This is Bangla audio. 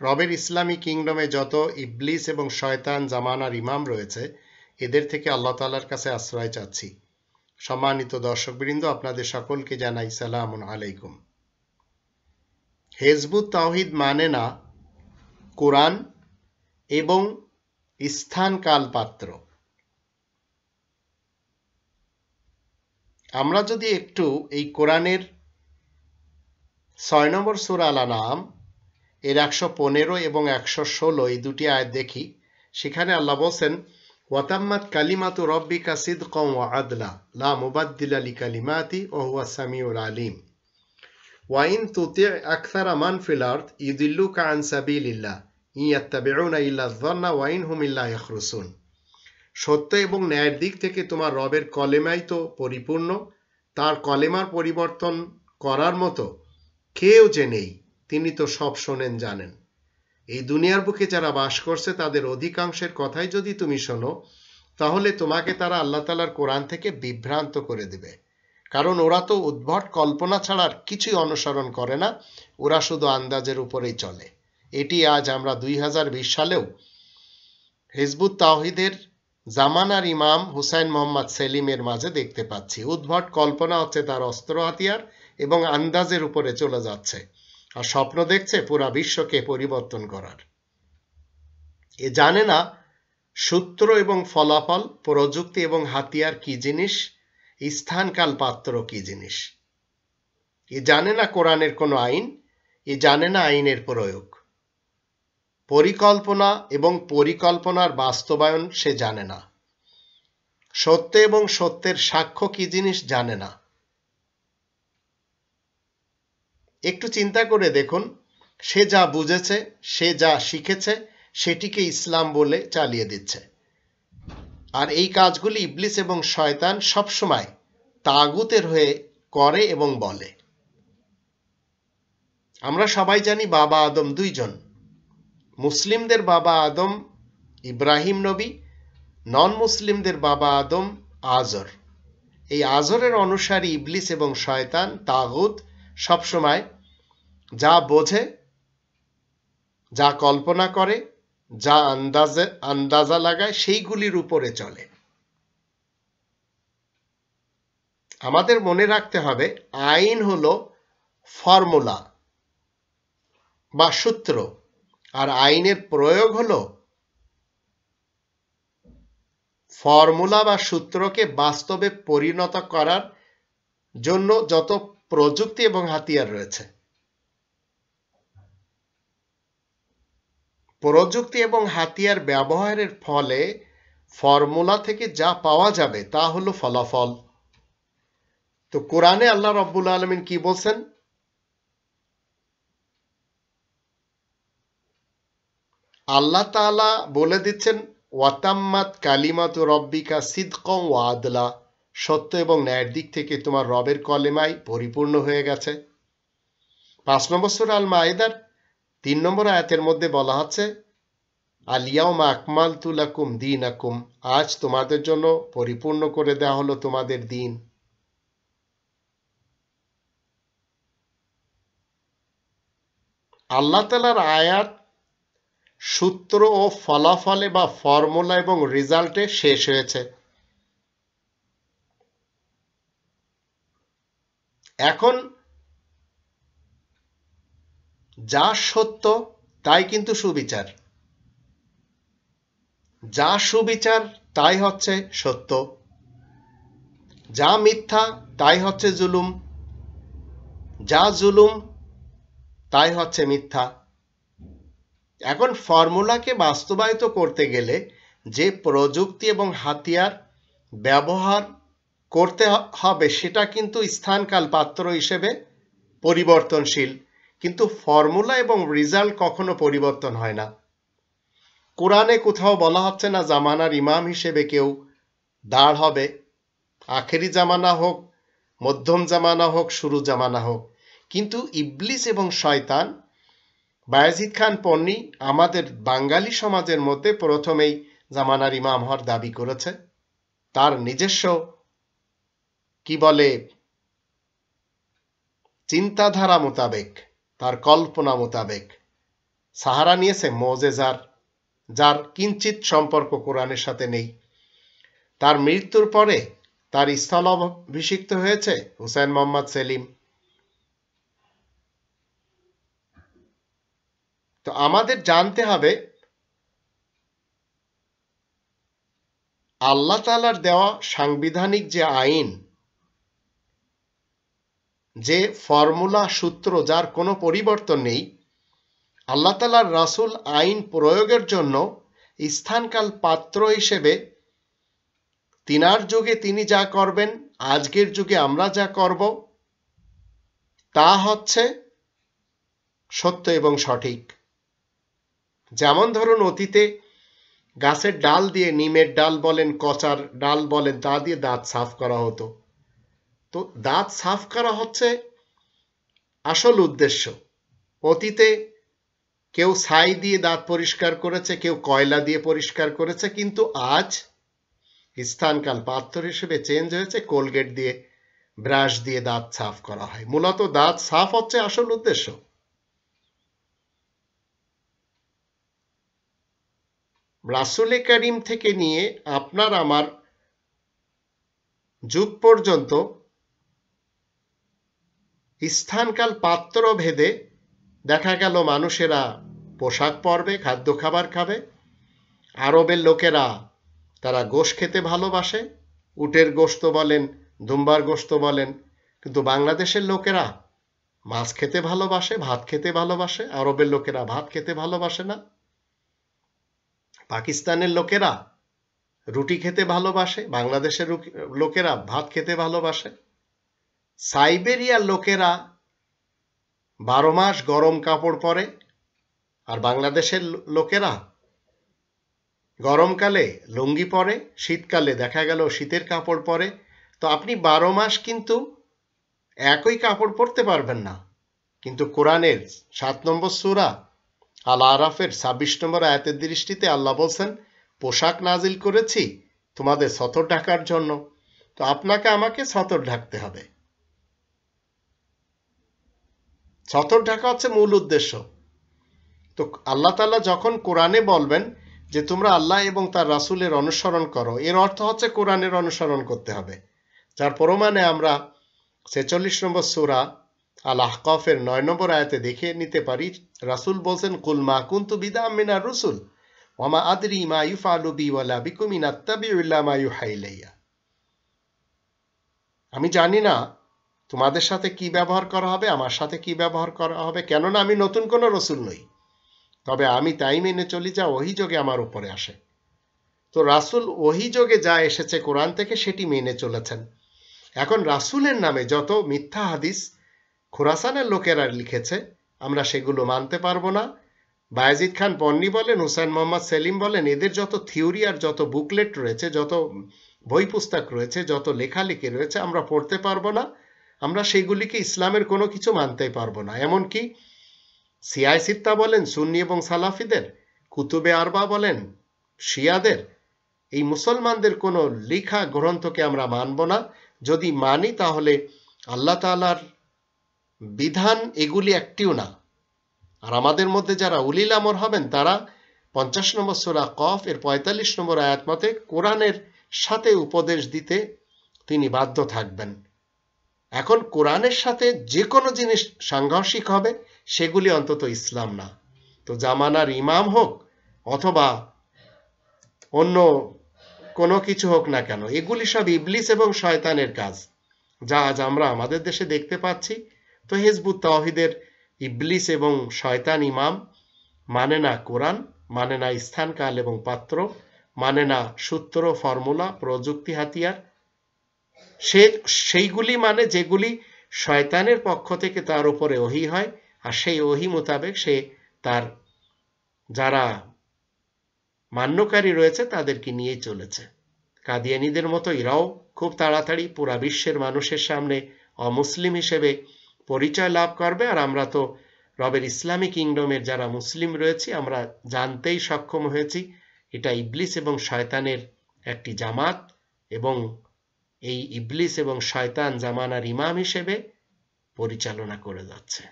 রবের ইসলামী কিংডমে যত ইবলিস এবং শয়তান জামানার ইমাম রয়েছে, এদের থেকে আল্লাহ তাআলার কাছে আশ্রয় চাচ্ছি। সম্মানিত দর্শকবৃন্দ, আপনাদের সকলকে জানাই সালামুন আলাইকুম। হিজবুত তাওহীদ মানে না কোরআন এবং স্থান কাল পাত্র। আমরা যদি একটু এই কোরআনের 6 নম্বর সূরা আল আনআম এর 115 এবং 116 এই দুটি আয়াত দেখি, সেখানে আল্লাহ বলেন, ওয়াতাম্মাত কালিমাতু রাব্বিকা সিদকান ওয়া আদলা লা মুবাদদিলা লিকালিমাতি ওয়া হুয়াস সামিউল আলিম ওয়া ইন তুতি' আকসারা মান ফিল আরদ ইউদিল্লুকা আন সাবিলিল্লাহ ইয়াত্তাবিউনা ইল্লা যন্না ওয়া ইন হুম ইল্লা ইয়াখরুসুন। সত্য এবং ন্যায়ের দিক থেকে তোমার রবের কলেমাই তো পরিপূর্ণ, তার কলেমার পরিবর্তন করার মতো কেউ যে নেই, তিনি তো সব শোনেন জানেন। এই দুনিয়ার বুকে যারা বাস করছে তাদের অধিকাংশের কথাই যদি তুমি শোনো, তাহলে তোমাকে তারা আল্লাহ তাআলার কোরআন থেকে বিভ্রান্ত করে দেবে, কারণ ওরা তো উদ্ভট কল্পনা ছাড়ার কিছুই অনুসরণ করে না, ওরা শুধু আন্দাজের উপরেই চলে। এটি আজ আমরা 2020 সালেও হিজবুত তাওহীদের জামানার ইমাম হুসাইন মোহাম্মদ সেলিমের মাঝে দেখতে পাচ্ছি। উদ্ভট কল্পনা হচ্ছে তার অস্ত্র হাতিয়ার এবং আন্দাজের উপরে চলে যাচ্ছে, আর স্বপ্ন দেখছে পুরা বিশ্বকে পরিবর্তন করার। এ জানে না সূত্র এবং ফলাফল, প্রযুক্তি এবং হাতিয়ার কি জিনিস, স্থানকাল পাত্র কি জিনিস। এ জানে না কোরআনের কোনো আইন, এ জানে না আইনের প্রয়োগ, পরিকল্পনা এবং পরিকল্পনার বাস্তবায়ন সে জানে না, সত্য এবং সত্যের সাক্ষ্য কি জিনিস জানে না। একটু চিন্তা করে দেখুন, সে যা বুঝেছে, সে যা শিখেছে, সেটিকে ইসলাম বলে চালিয়ে দিচ্ছে। আর এই কাজগুলি ইবলিস এবং শয়তান সবসময় তাগুতের হয়ে করে এবং বলে। আমরা সবাই জানি বাবা আদম দুইজন। মুসলিমদের বাবা আদম ইব্রাহিম নবী, নন মুসলিমদের বাবা আদম আজর। এই আজরের অনুসারী ইবলিস এবং শয়তান তাগুত সবসময় যা বোঝে, যা কল্পনা করে, যা আন্দাজা লাগায়, সেইগুলির উপরে চলে। আমাদের মনে রাখতে হবে, আইন হলো ফর্মুলা বা সূত্র, আর আইনের প্রয়োগ হলো ফর্মুলা বা সূত্রকে বাস্তবে পরিণত করার জন্য যত প্রযুক্তি এবং হাতিয়ার রয়েছে। প্রযুক্তি এবং হাতিয়ার ব্যবহারের ফলে ফর্মুলা থেকে যা পাওয়া যাবে তা হলো ফলাফল। তো কোরআনে আল্লাহ রাব্বুল আলামিন কি বলছেন? আল্লাহ তাআলা বলে দিচ্ছেন, ওয়াতাম্মাত কালিমাতু রাব্বিকা সিদকান ওয়া আদলা, সত্য এবং ন্যায়ের দিক থেকে তোমার রবের কলেমাই পরিপূর্ণ হয়ে গেছে। 5 নম্বর সূরা আল মাইদার 3 নম্বর আয়াতের মধ্যে বলা হচ্ছে, আল ইয়াউমা আকমালতু লাকুম দীনাকুম, আজ তোমাদের জন্য পরিপূর্ণ করে দেওয়া হলো তোমাদের দিন। আল্লাহ তাআলার আয়াত সূত্র ও ফলাফলে বা ফর্মুলা এবং রেজাল্টে শেষ হয়েছে। এখন যা সত্য তাই কিন্তু সুবিচার, যা সুবিচার তাই হচ্ছে সত্য, যা মিথ্যা তাই হচ্ছে জুলুম, যা জুলুম তাই হচ্ছে মিথ্যা। এখন ফর্মুলাকে বাস্তবায়িত করতে গেলে যে প্রযুক্তি এবং হাতিয়ার ব্যবহার করতে হবে সেটা কিন্তু স্থানকাল পাত্র হিসেবে পরিবর্তনশীল, কিন্তু ফর্মুলা এবং রেজাল্ট কখনো পরিবর্তন হয় না। কোরআনে কোথাও বলা হচ্ছে না জামানার ইমাম হিসেবে কেউ দাঁড় হবে, আখেরি জামানা হোক, মধ্যম জামানা হোক, শুরু জামানা হোক। কিন্তু ইবলিস এবং শয়তান বায়েজিদ খান পন্নী আমাদের বাঙালি সমাজের মধ্যে প্রথমেই জামানার ইমাম হওয়ার দাবি করেছে, তার নিজস্ব কি বলে চিন্তাধারা মোতাবেক, তার কল্পনা মোতাবেক। সাহারা নিয়েছে মোজেজার, যার কিঞ্চিত সম্পর্ক কোরআনের সাথে নেই। তার মৃত্যুর পরে তার স্থলাভিষিক্ত হয়েছে হুসাইন মোহাম্মদ সেলিম। তো আমাদের জানতে হবে আল্লাহ তাআলার দেওয়া সাংবিধানিক যে আইন, যে ফর্মুলা সূত্র যার কোনো পরিবর্তন নেই, আল্লাহ তাআলার রাসূল আইন প্রয়োগের জন্য স্থানকাল পাত্র হিসেবে তিনার যুগে তিনি যা করবেন, আজকের যুগে আমরা যা করব, তা হচ্ছে সত্য এবং সঠিক। যেমন ধরুন অতীতে গাছের ডাল দিয়ে, নিমের ডাল বলেন, কচার ডাল বলেন, তা দিয়ে দাঁত সাফ করা হতো। তো দাঁত সাফ করা হচ্ছে আসল উদ্দেশ্য। অতীতে কেউ ছাই দিয়ে দাঁত পরিষ্কার করেছে, কেউ কয়লা দিয়ে পরিষ্কার করেছে, কিন্তু আজ স্থানকাল পাত্র হিসেবে চেঞ্জ হয়েছে, কোলগেট দিয়ে, ব্রাশ দিয়ে দাঁত সাফ করা হয়। মূলত দাঁত সাফ হচ্ছে আসল উদ্দেশ্য। রাসূল করিম থেকে নিয়ে আপনার আমার যুগ পর্যন্ত স্থানকাল পাত্র ভেদে দেখা গেল মানুষেরা পোশাক পরবে, খাদ্য খাবার খাবে। আরবের লোকেরা তারা গোশত খেতে ভালোবাসে, উটের গোশত বলেন, দুম্বার গোশত বলেন, কিন্তু বাংলাদেশের লোকেরা মাছ খেতে ভালোবাসে, ভাত খেতে ভালোবাসে। আরবের লোকেরা ভাত খেতে ভালোবাসে না। পাকিস্তানের লোকেরা রুটি খেতে ভালোবাসে, বাংলাদেশের লোকেরা ভাত খেতে ভালোবাসে। সাইবেরিয়ার লোকেরা 12 মাস গরম কাপড় পরে, আর বাংলাদেশের লোকেরা গরমকালে লুঙ্গি পরে, শীতকালে দেখা গেল শীতের কাপড় পরে। তো আপনি 12 মাস কিন্তু একই কাপড় পরতে পারবেন না। কিন্তু কোরআনের 7 নম্বর সূরা আল আরাফের 26 নম্বর আয়াতের দৃষ্টিতে আল্লাহ বলছেন, পোশাক নাজিল করেছি তোমাদের সতর ঢাকার জন্য। তো আপনাকে আমাকে সতর ঢাকতে হবে। সতর ঢাকা হচ্ছে মূল উদ্দেশ্য। তো আল্লাহ তাআলা যখন কোরআনে বলবেন যে তোমরা আল্লাহ এবং তার রাসূলের অনুসরণ করো, এর অর্থ হচ্ছে কোরআনের অনুসরণ করতে হবে। যার প্রমাণে আমরা 46 নম্বর সূরা আল আহকাফের 9 নম্বর আয়াতে দেখে নিতে পারি, রাসূল বলছেন, কুল মা কুনতু বিদআম মিনার রুসুল ওয়া মা আদরি মা ইউফআলু বি ওয়ালা বিকুম ইন আত্তাবিউ ইল্লা মা ইউহা ইলাইয়া। আমি জানি না তোমাদের সাথে কি ব্যবহার করা হবে, আমার সাথে কি ব্যবহার করা হবে, কেননা আমি নতুন কোনো রসুল নই, তবে আমি তাই মেনে চলি যা ওহী যোগে আমার উপরে আসে। তো রাসূল ওহী যোগে যা এসেছে কোরআন থেকে সেটি মেনে চলেছেন। এখন রাসূলের নামে যত মিথ্যা হাদিস খোরাসানের লোকেরা লিখেছে, আমরা সেগুলো মানতে পারবো না। বায়েজিদ খান পন্নী বলেন, হুসাইন মোহাম্মদ সেলিম বলেন, এদের যত থিওরি আর যত বুকলেট রয়েছে, যত বই পুস্তক রয়েছে, যত লেখালেখি রয়েছে, আমরা পড়তে পারবো না। আমরা সেগুলিকে ইসলামের কোনো কিছু মানতেই পারবো না। এমনকি সিয়ায় সিত্তা বলেন সুন্নি এবং সালাফিদের, কুতুবে আরবা বলেন শিয়াদের, এই মুসলমানদের কোনো লেখা গ্রন্থকে আমরা মানব না। যদি মানি তাহলে আল্লাহ তাআলার বিধান এগুলি একটিও না। আর আমাদের মধ্যে যারা উলিল আমর হবেন তারা 50 নম্বর সূরা কফ এর 45 নম্বর আয়াত মতে কোরআনের সাথে উপদেশ দিতে তিনি বাধ্য থাকবেন। এখন কোরআনের সাথে যে কোনো জিনিস সাংঘর্ষিক হবে, সেগুলি অন্তত ইসলাম না। তো জামানার ইমাম হোক অথবা অন্য কোনো কিছু হোক না কেন, এগুলি সব ইবলিস এবং শয়তানের কাজ, যা আজ আমরা আমাদের দেশে দেখতে পাচ্ছি। তো হিজবুত তাওহীদের ইবলিস এবং শয়তান ইমাম মানে না কোরআন, মানে না স্থান কাল এবং পাত্র, মানে না সূত্র, ফর্মুলা, প্রযুক্তি, হাতিয়ার, সেইগুলি মানে যেগুলি শয়তানের পক্ষ থেকে তার উপরে ওহী হয়, আর সেই ওহী মোতাবেক সে তার যারা মান্যকারী রয়েছে তাদেরকে নিয়ে চলেছে। কাদিয়ানীদের মতো এরাও খুব তাড়াতাড়ি পুরা বিশ্বের মানুষের সামনে অমুসলিম হিসেবে পরিচয় লাভ করবে। আর আমরা তো রবের ইসলামী কিংডমের যারা মুসলিম রয়েছি, আমরা জানতেই সক্ষম হয়েছি এটা ইবলিস এবং শয়তানের একটি জামাত, এবং এই ইবলিস এবং শয়তান জামানার ইমাম হিসেবে পরিচালনা করে যাচ্ছে।